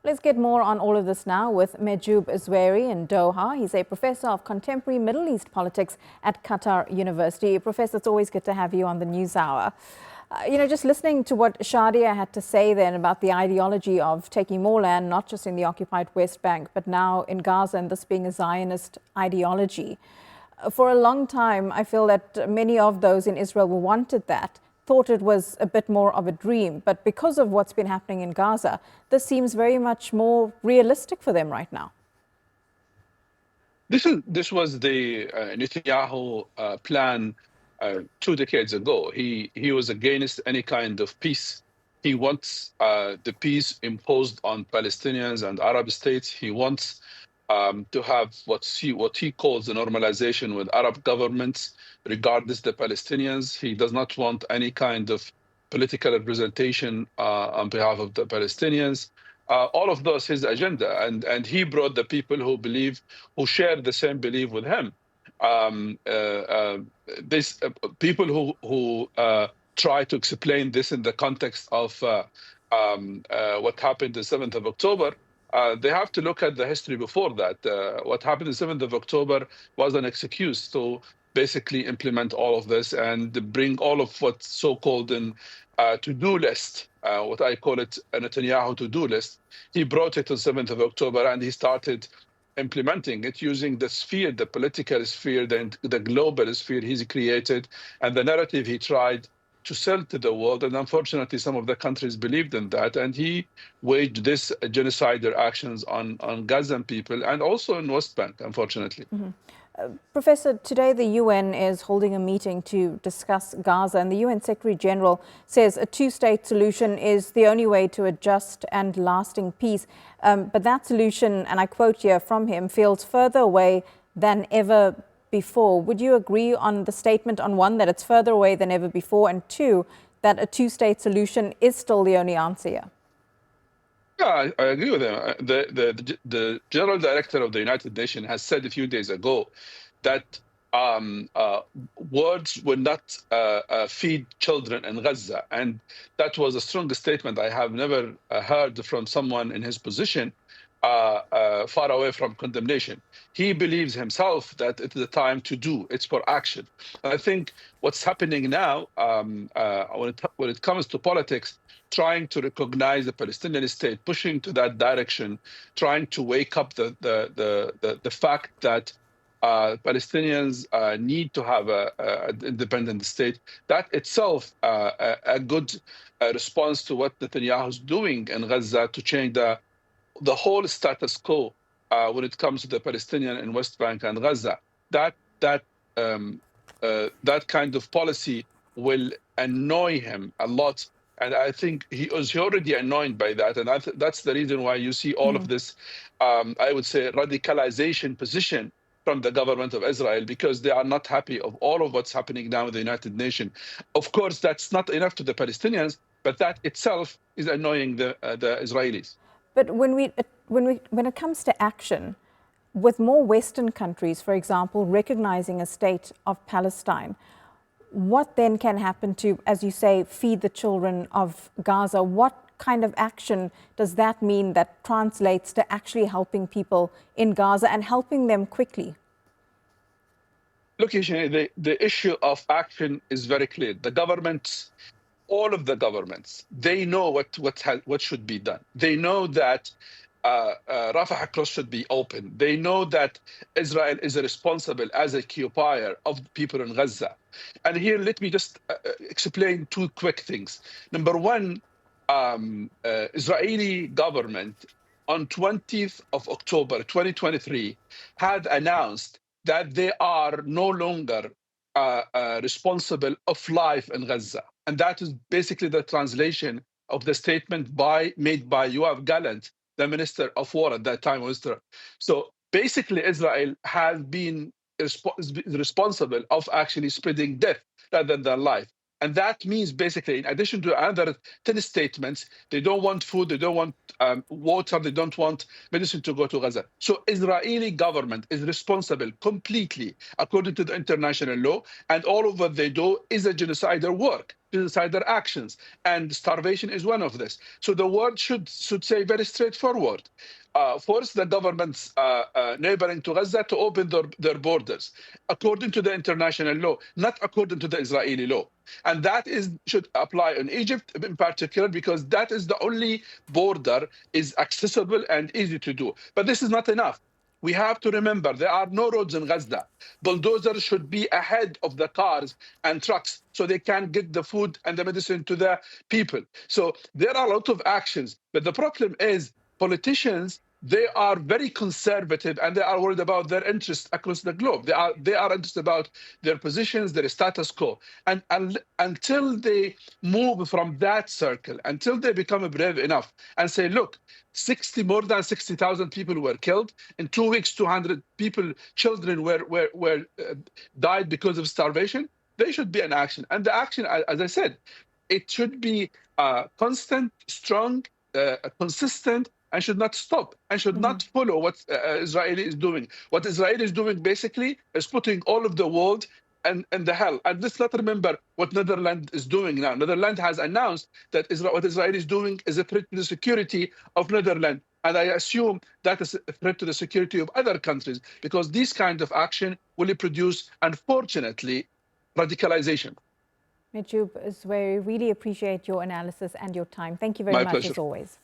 Let's get more on all of this now with Mahjoob Zweiri in Doha. He's a professor of contemporary Middle East politics at Qatar University. Professor, it's always good to have you on the News Hour. Just listening to what Shadia had to say then about the ideology of taking more land, not just in the occupied West Bank, but now in Gaza, and this being a Zionist ideology. For a long time, I feel that many of those in Israel who wanted that thought it was a bit more of a dream. But because of what's been happening in Gaza, this seems very much more realistic for them right now. This was the Netanyahu plan 2 decades ago. He was against any kind of peace. He wants the peace imposed on Palestinians and Arab states. He wants to have what he calls the normalization with Arab governments, regardless the Palestinians. He does not want any kind of political representation on behalf of the Palestinians. All of those his agenda, and he brought the people who share the same belief with him. People who try to explain this in the context of what happened the 7th of October. They have to look at the history before that. What happened the 7th of October was an excuse to basically implement all of this and bring all of what's so-called in to-do list, what I call it a Netanyahu to-do list. He brought it on 7th of October and he started implementing it using the sphere, the political sphere, the global sphere he's created, and the narrative he tried to sell to the world. And unfortunately, some of the countries believed in that. And he waged this genocidal actions on Gazan people and also in West Bank, unfortunately. Mm-hmm. Professor, today the UN is holding a meeting to discuss Gaza, and the UN Secretary General says a two-state solution is the only way to a just and lasting peace. But that solution, and I quote here from him, feels further away than ever before. Would you agree on the statement, on one, that it's further away than ever before, and two, that a two-state solution is still the only answer here? Yeah, I agree with him. The General Director of the United Nations has said a few days ago that words will not feed children in Gaza. And that was the strongest statement I have never heard from someone in his position, far away from condemnation. He believes himself that it's the time to do. It's for action. And I think what's happening now, when it comes to politics, trying to recognize the Palestinian state, pushing to that direction, trying to wake up the fact that Palestinians need to have an independent state. That itself a good response to what Netanyahu is doing in Gaza to change the whole status quo when it comes to the Palestinian in West Bank and Gaza. That kind of policy will annoy him a lot. And I think he was already annoyed by that. And that's the reason why you see all of this, I would say, radicalization position from the government of Israel, because they are not happy of all of what's happening now with the United Nations. Of course, that's not enough to the Palestinians, but that itself is annoying the Israelis. But when it comes to action, with more Western countries, for example, recognizing a state of Palestine, what then can happen to, as you say, feed the children of Gaza? What kind of action does that mean that translates to actually helping people in Gaza and helping them quickly? Look, the issue of action is very clear. The governments, all of the governments, they know what should be done. They know that Rafah cross should be open. They know that Israel is responsible as a occupier of people in Gaza. And here, let me just explain two quick things. Number one, Israeli government on 20th of October 2023 had announced that they are no longer responsible of life in Gaza. And that is basically the translation of the statement made by Yoav Gallant, the Minister of War at that time. So basically, Israel has been responsible of actually spreading death rather than life. And that means basically, in addition to another 10 statements, they don't want food, they don't want water, they don't want medicine to go to Gaza. So Israeli government is responsible completely according to the international law, and all of what they do is a genocidal work. genocidal actions, and starvation is one of this. So the world should say very straightforward. Force the governments neighboring to Gaza to open their borders according to the international law, not according to the Israeli law. And that should apply in Egypt in particular, because that is the only border is accessible and easy to do. But this is not enough. We have to remember there are no roads in Gaza. Bulldozers should be ahead of the cars and trucks so they can get the food and the medicine to the people. So there are a lot of actions. But the problem is politicians, they are very conservative and they are worried about their interests across the globe. They are interested about their positions, their status quo. And until they move from that circle, until they become brave enough and say, look, more than 60,000 people were killed. In 2 weeks, 200 people, children were died because of starvation. There should be an action. And the action, as I said, it should be constant, strong, consistent, and should not stop and should not follow what Israel is doing. What Israel is doing basically is putting all of the world and the hell. And let's not remember what Netherlands is doing now. Netherlands has announced that what Israel is doing is a threat to the security of Netherlands. And I assume that is a threat to the security of other countries, because this kind of action will produce, unfortunately, radicalization. Mahjoob Zweiri, really appreciate your analysis and your time. Thank you very My much, pleasure. as always.